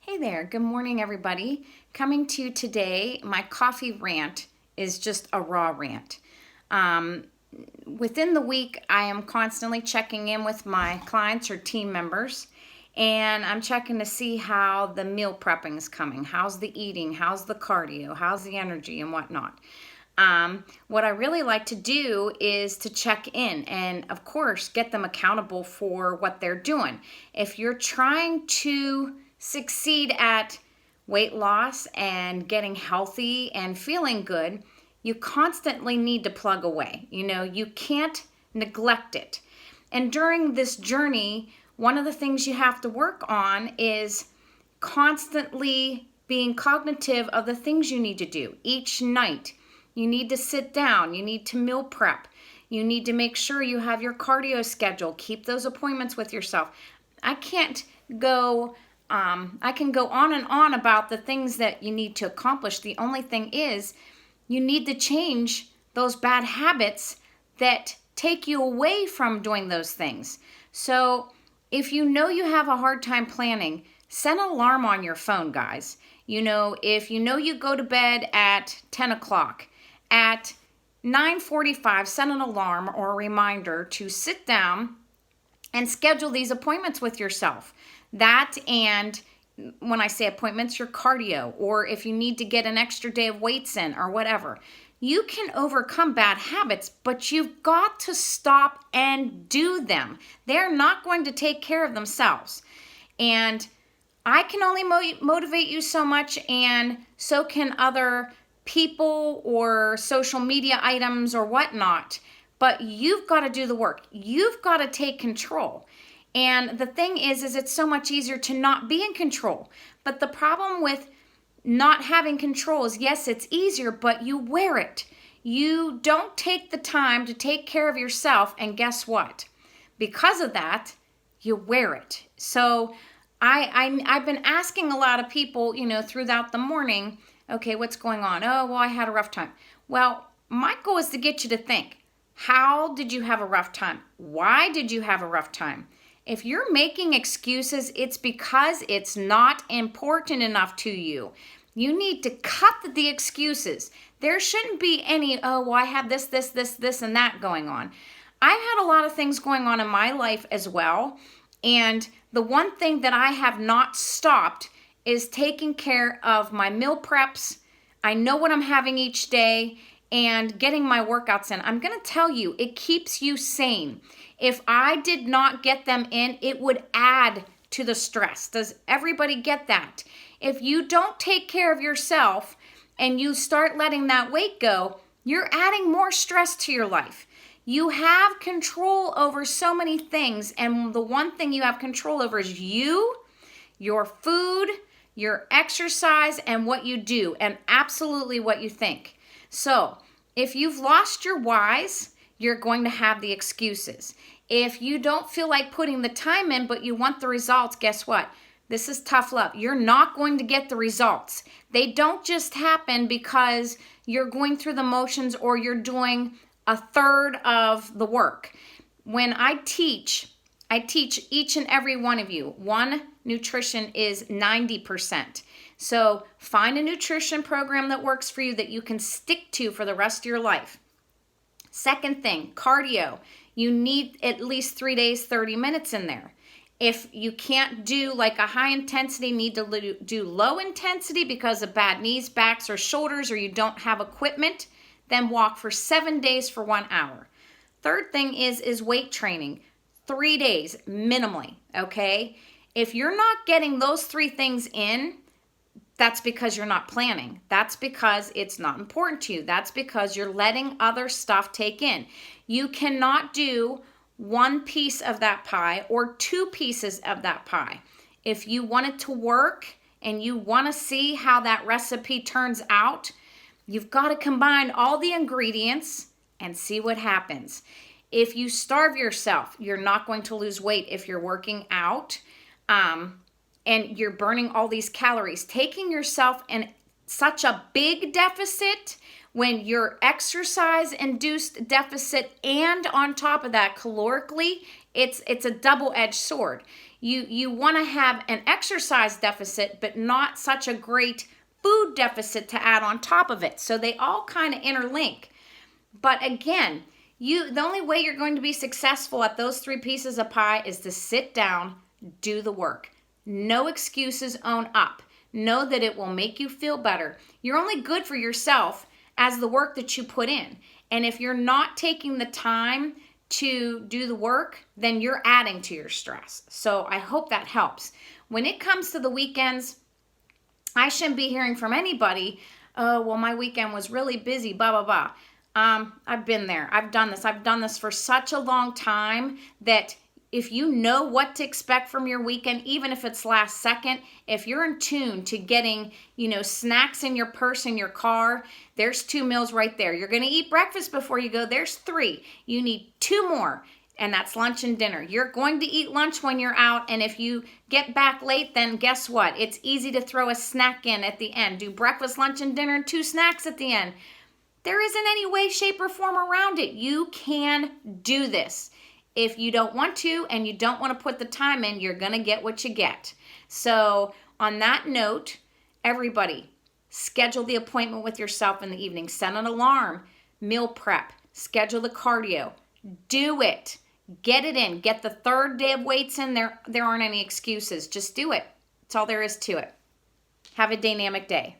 Hey there, good morning everybody. Coming to you today, my coffee rant is just a raw rant. Um, Within the week, I am constantly checking in with my clients or team members, and I'm checking to see how the meal prepping is coming. How's the eating? How's the cardio? How's the energy and whatnot? What I really like to do is to check in and, of course, get them accountable for what they're doing. If you're trying to succeed at weight loss and getting healthy and feeling good, you constantly need to plug away. You can't neglect it. And during this journey, one of the things you have to work on is constantly being cognitive of the things you need to do each night. You need to sit down. You need to meal prep. You need to make sure you have your cardio schedule. Keep those appointments with yourself. I can't go, I can go on and on about the things that you need to accomplish. The only thing is, you need to change those bad habits that take you away from doing those things. So if you know you have a hard time planning, set an alarm on your phone, guys. If you go to bed at 10 o'clock, at 9:45, set an alarm or a reminder to sit down and schedule these appointments with yourself. That, and when I say appointments, your cardio, or if you need to get an extra day of weights in or whatever. You can overcome bad habits, but you've got to stop and do them. They're not going to take care of themselves. And I can only motivate you so much, and so can other people or social media items or whatnot. But you've got to do the work. You've got to take control. And the thing is it's so much easier to not be in control. But the problem with not having control is, yes, it's easier, but you wear it. You don't take the time to take care of yourself, and guess what? Because of that, you wear it. So I've been asking a lot of people, throughout the morning, okay, what's going on? Oh, well, I had a rough time. Well, my goal is to get you to think, how did you have a rough time? Why did you have a rough time? If you're making excuses, it's because it's not important enough to you. You need to cut the excuses. There shouldn't be any, oh, well, I have this, and that going on. I've had a lot of things going on in my life as well. And the one thing that I have not stopped is taking care of my meal preps. I know what I'm having each day and getting my workouts in. I'm going to tell you, it keeps you sane. If I did not get them in, it would add to the stress. Does everybody get that? If you don't take care of yourself and you start letting that weight go, you're adding more stress to your life. You have control over so many things, and the one thing you have control over is you, your food, your exercise, and what you do, and absolutely what you think. So if you've lost your whys, you're going to have the excuses. If you don't feel like putting the time in, but you want the results, guess what? This is tough love. You're not going to get the results. They don't just happen because you're going through the motions or you're doing a third of the work. When I teach each and every one of you. One, nutrition is 90%. So find a nutrition program that works for you that you can stick to for the rest of your life. Second thing, cardio. You need at least 3 days, 30 minutes in there. If you can't do like a high intensity, need to do low intensity because of bad knees, backs, or shoulders, or you don't have equipment, then walk for 7 days for 1 hour. Third thing is weight training. 3 days minimally, okay? If you're not getting those 3 things in, that's because you're not planning. That's because it's not important to you. That's because you're letting other stuff take in. You cannot do one piece of that pie or 2 pieces of that pie. If you want it to work and you want to see how that recipe turns out, you've got to combine all the ingredients and see what happens. If you starve yourself, you're not going to lose weight if you're working out and you're burning all these calories. Taking yourself in such a big deficit when you're exercise-induced deficit and on top of that calorically, it's a double-edged sword. You want to have an exercise deficit, but not such a great food deficit to add on top of it. So they all kind of interlink. But again, the only way you're going to be successful at those 3 pieces of pie is to sit down, do the work. No excuses, own up. Know that it will make you feel better. You're only good for yourself as the work that you put in. And if you're not taking the time to do the work, then you're adding to your stress. So I hope that helps. When it comes to the weekends, I shouldn't be hearing from anybody, oh, well, my weekend was really busy, blah, blah, blah. I've been there. I've done this. I've done this for such a long time that if you know what to expect from your weekend, even if it's last second, if you're in tune to getting, snacks in your purse, in your car, there's 2 meals right there. You're going to eat breakfast before you go. There's 3. You need 2 more, and that's lunch and dinner. You're going to eat lunch when you're out, and if you get back late, then guess what? It's easy to throw a snack in at the end. Do breakfast, lunch, and dinner, and 2 snacks at the end. There isn't any way, shape, or form around it. You can do this. If you don't want to and you don't want to put the time in, you're going to get what you get. So on that note, everybody, schedule the appointment with yourself in the evening. Set an alarm, meal prep, schedule the cardio. Do it. Get it in. Get the 3rd day of weights in. There aren't any excuses. Just do it. That's all there is to it. Have a dynamic day.